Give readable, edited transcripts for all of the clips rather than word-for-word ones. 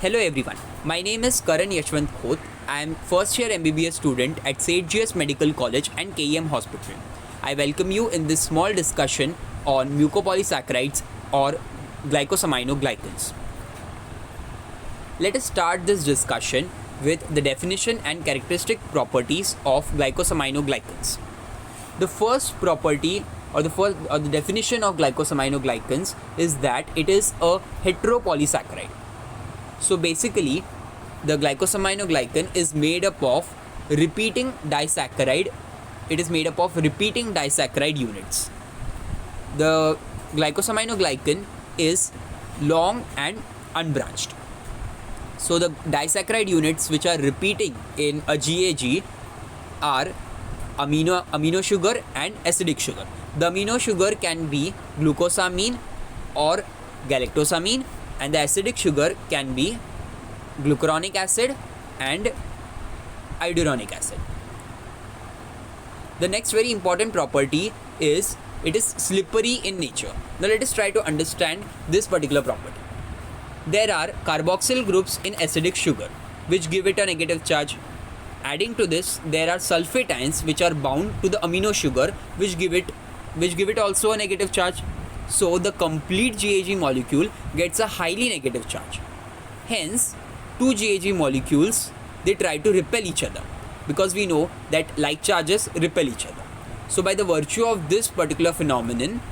Hello everyone, my name is Karan Yashwant Khoth. I am first year MBBS student at St. GS Medical College and KEM Hospital. I welcome you in this small discussion on mucopolysaccharides or glycosaminoglycans. Let us start this discussion with the definition and characteristic properties of glycosaminoglycans. The first property or the definition of glycosaminoglycans is that it is a heteropolysaccharide. So basically, the glycosaminoglycan is made up of repeating disaccharide. It is made up of repeating disaccharide units. The glycosaminoglycan is long and unbranched. So the disaccharide units which are repeating in a GAG are amino sugar and acidic sugar. The amino sugar can be glucosamine or galactosamine, and the acidic sugar can be glucuronic acid and iduronic acid. The next very important property is it is slippery in nature. Now let us try to understand this particular property. There are carboxyl groups in acidic sugar which give it a negative charge. Adding to this, there are sulfate ions which are bound to the amino sugar which give it also a negative charge. So the complete GAG molecule gets a highly negative charge. Hence, two GAG molecules, they try to repel each other because we know that like charges repel each other. So by the virtue of this particular phenomenon,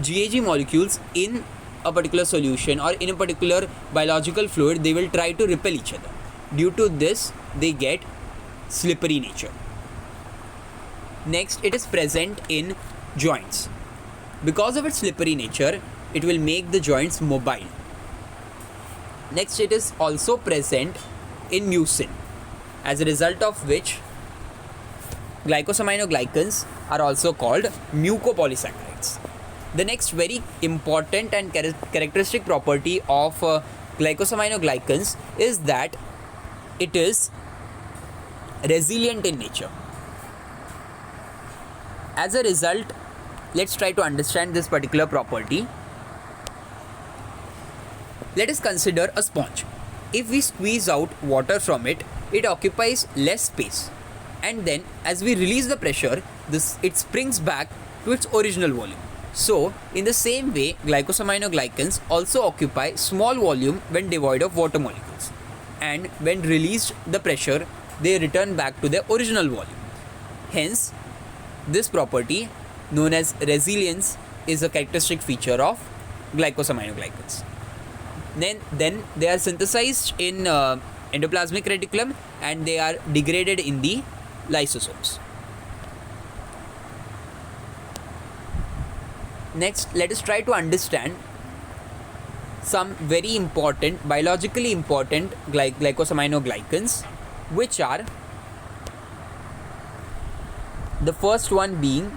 GAG molecules in a particular solution or in a particular biological fluid, they will try to repel each other. Due to this, they get slippery nature. Next, it is present in joints. Because of its slippery nature, it will make the joints mobile. Next, it is also present in mucin, as a result of which glycosaminoglycans are also called mucopolysaccharides. The next very important and characteristic property of glycosaminoglycans is that it is resilient in nature. As a result, let's try to understand this particular property. Let us consider a sponge. If we squeeze out water from it, it occupies less space, and then as we release the pressure, it springs back to its original volume. So, in the same way, glycosaminoglycans also occupy small volume when devoid of water molecules, and when released the pressure, they return back to their original volume. Hence, this property known as resilience is a characteristic feature of glycosaminoglycans. Then they are synthesized in endoplasmic reticulum and they are degraded in the lysosomes. Next, let us try to understand some very important, biologically important glycosaminoglycans, which are the first one being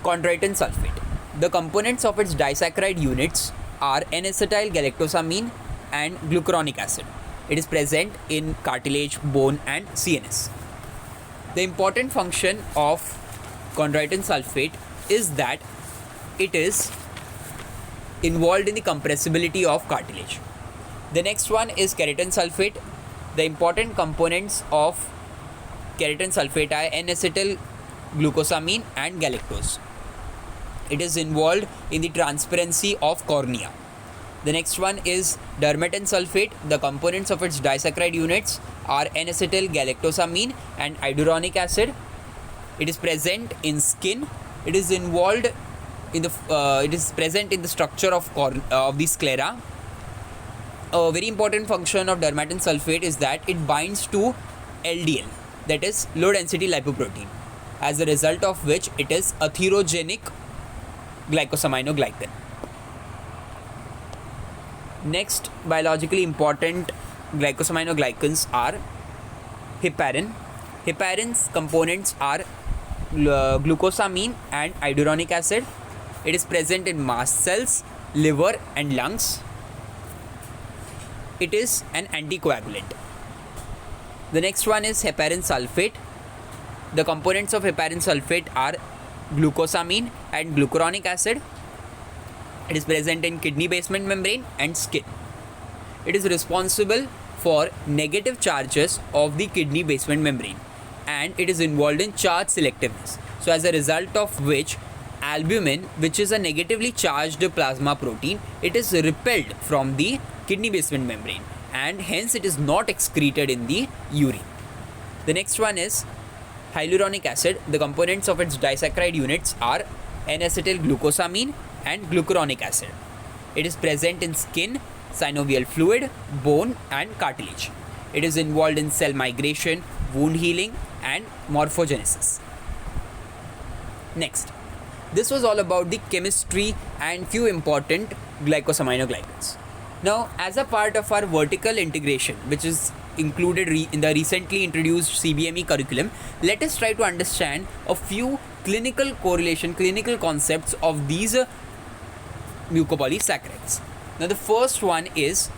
chondroitin sulfate. The components of its disaccharide units are N-acetyl galactosamine and glucuronic acid. It is present in cartilage, bone and CNS. The important function of chondroitin sulfate is that it is involved in the compressibility of cartilage. The next one is keratin sulfate. The important components of keratin sulfate are N-acetyl glucosamine and galactose. It is involved in the transparency of cornea. The next one is dermatan sulfate. The components of its disaccharide units are N-acetyl galactosamine and iduronic acid. It is present in skin. It is involved in it is present in the structure of the sclera. A very important function of dermatan sulfate is that it binds to LDL, that is low density lipoprotein, as a result of which it is atherogenic glycosaminoglycan. Next biologically important glycosaminoglycans are heparin. Heparin's components are glucosamine and iduronic acid. It is present in mast cells, liver and lungs. It is an anticoagulant. The next one is heparin sulfate. The components of heparin sulfate are glucosamine and glucuronic acid. It is present in kidney basement membrane and skin. It is responsible for negative charges of the kidney basement membrane, and it is involved in charge selectiveness. So as a result of which, albumin, which is a negatively charged plasma protein, it is repelled from the kidney basement membrane, and hence it is not excreted in the urine. The next one is hyaluronic acid. The components of its disaccharide units are N-acetylglucosamine and glucuronic acid. It is present in skin, synovial fluid, bone and cartilage. It is involved in cell migration, wound healing and morphogenesis. Next, this was all about the chemistry and few important glycosaminoglycans. Now, as a part of our vertical integration, which is included in the recently introduced CBME curriculum, let us try to understand a few clinical concepts of these mucopolysaccharides. Now, the first one is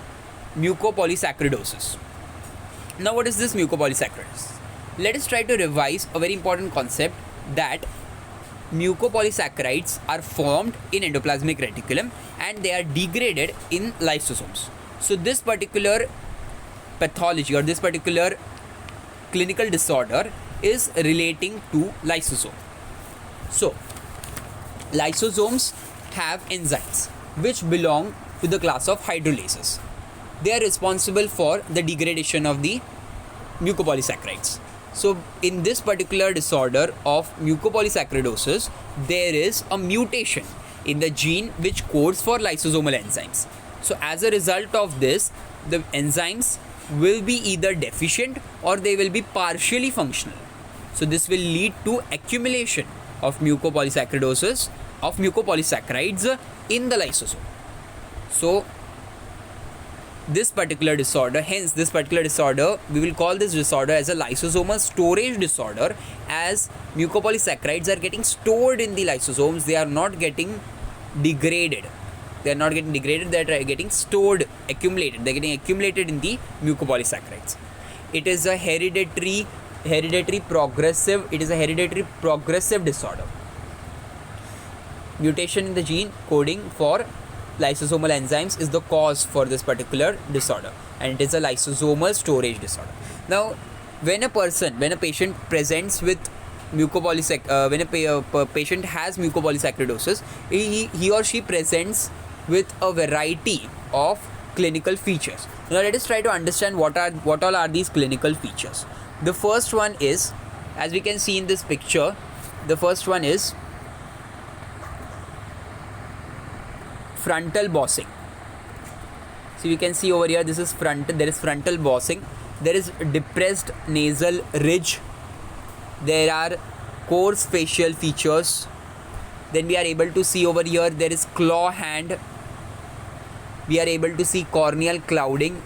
mucopolysaccharidosis. Now, what is this mucopolysaccharidosis? Let us try to revise a very important concept, that mucopolysaccharides are formed in endoplasmic reticulum and they are degraded in lysosomes. So this particular pathology or this particular clinical disorder is relating to lysosome. So lysosomes have enzymes which belong to the class of hydrolases. They are responsible for the degradation of the mucopolysaccharides. So in this particular disorder of mucopolysaccharidosis, there is a mutation in the gene which codes for lysosomal enzymes. So as a result of this, the enzymes will be either deficient or they will be partially functional. So this will lead to accumulation of mucopolysaccharidosis, of mucopolysaccharides in the lysosome. So this particular disorder, we will call this disorder as a lysosomal storage disorder, as mucopolysaccharides are getting stored in the lysosomes. They are not getting degraded. They are getting stored, accumulated. They are getting accumulated in the mucopolysaccharides. It is a hereditary progressive disorder. Mutation in the gene coding for lysosomal enzymes is the cause for this particular disorder, and it is a lysosomal storage disorder. Now, when a patient presents with patient has mucopolysaccharidosis, he or she presents with a variety of clinical features. Now let us try to understand what all are these clinical features. The first one is, as we can see in this picture, the first one is frontal bossing. So you can see over here, this is there is frontal bossing, there is depressed nasal ridge, there are coarse facial features, then we are able to see over here there is claw hand, we are able to see corneal clouding.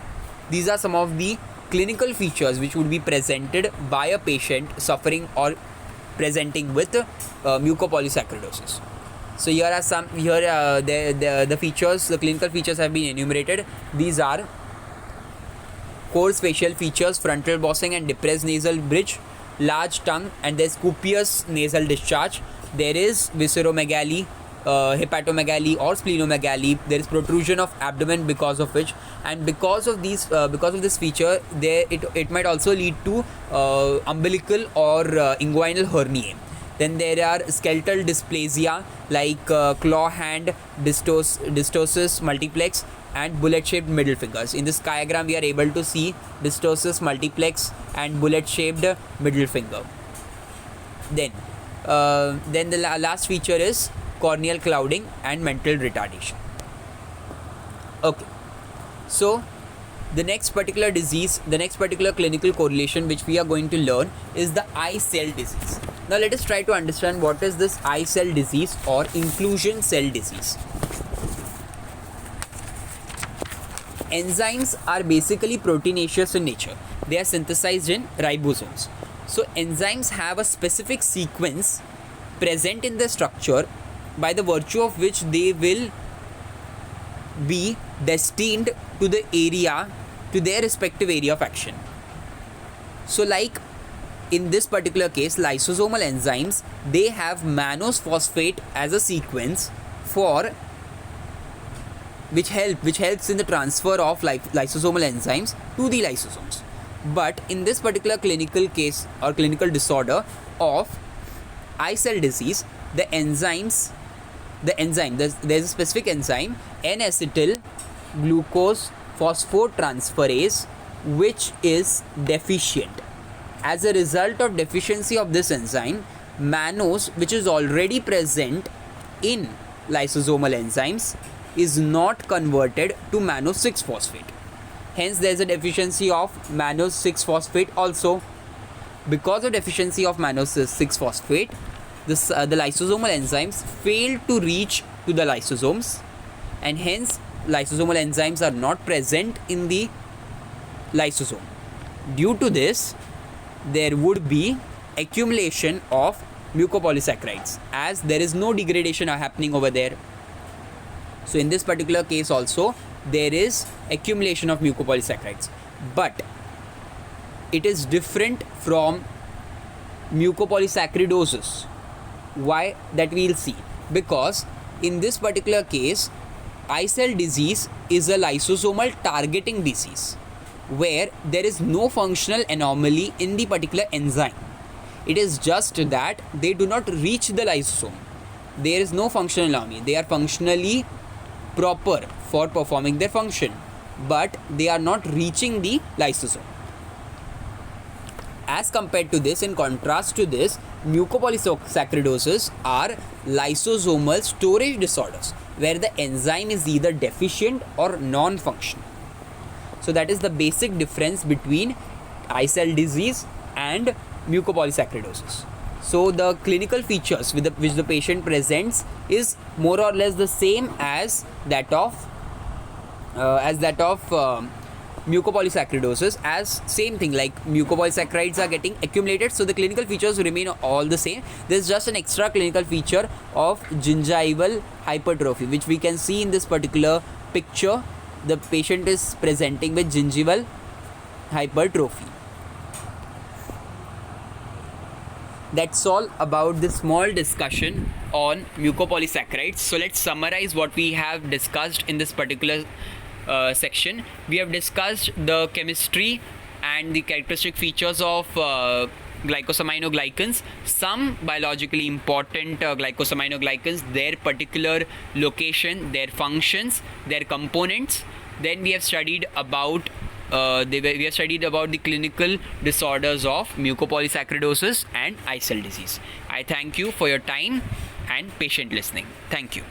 These are some of the clinical features which would be presented by a patient suffering or presenting with mucopolysaccharidosis. So here are some, the features, the clinical features have been enumerated. These are coarse facial features, frontal bossing and depressed nasal bridge, large tongue, and there's copious nasal discharge. There is visceromegaly, hepatomegaly or splenomegaly. There is protrusion of abdomen because of which, and because of this feature, it might also lead to umbilical or inguinal herniae. Then there are skeletal dysplasia like claw hand, dystosis multiplex and bullet-shaped middle fingers. In this diagram, we are able to see dystosis multiplex and bullet-shaped middle finger. Then the last feature is corneal clouding and mental retardation. Okay, so the next particular clinical correlation which we are going to learn is the eye cell disease. Now let us try to understand what is this eye cell disease or inclusion cell disease. Enzymes are basically proteinaceous in nature. They are synthesized in ribosomes. So enzymes have a specific sequence present in the structure by the virtue of which they will be destined to their respective area of action. So like in this particular case, lysosomal enzymes, they have mannose phosphate as a sequence for which helps in the transfer of lysosomal enzymes to the lysosomes. But in this particular clinical case or clinical disorder of eye cell disease, there's a specific enzyme, N-acetyl glucose phosphotransferase, which is deficient. As a result of deficiency of this enzyme, mannose, which is already present in lysosomal enzymes, is not converted to mannose 6-phosphate. Hence, there is a deficiency of mannose 6-phosphate also. Because of deficiency of mannose 6-phosphate, the lysosomal enzymes fail to reach to the lysosomes, and hence lysosomal enzymes are not present in the lysosome. Due to this, there would be accumulation of mucopolysaccharides, as there is no degradation happening over there. So in this particular case also, there is accumulation of mucopolysaccharides, but it is different from mucopolysaccharidosis. Why? That we'll see. Because in this particular case, eye cell disease is a lysosomal targeting disease where there is no functional anomaly in the particular enzyme. It is just that they do not reach the lysosome. There is no functional anomaly. They are functionally proper for performing their function, but they are not reaching the lysosome. As compared to this, in contrast to this, mucopolysaccharidosis are lysosomal storage disorders where the enzyme is either deficient or non-functional. So that is the basic difference between eye cell disease and mucopolysaccharidosis. So the clinical features which the patient presents is more or less the same as that of mucopolysaccharidosis, as same thing, like mucopolysaccharides are getting accumulated, so the clinical features remain all the same. There's just an extra clinical feature of gingival hypertrophy, which we can see in this particular picture. The patient is presenting with gingival hypertrophy. That's all about this small discussion on mucopolysaccharides. So let's summarize what we have discussed in this particular section. We have discussed the chemistry and the characteristic features of glycosaminoglycans, some biologically important glycosaminoglycans, their particular location, their functions, their components. Then we have studied about the clinical disorders of mucopolysaccharidosis and eye cell disease. I thank you for your time and patient listening. Thank you.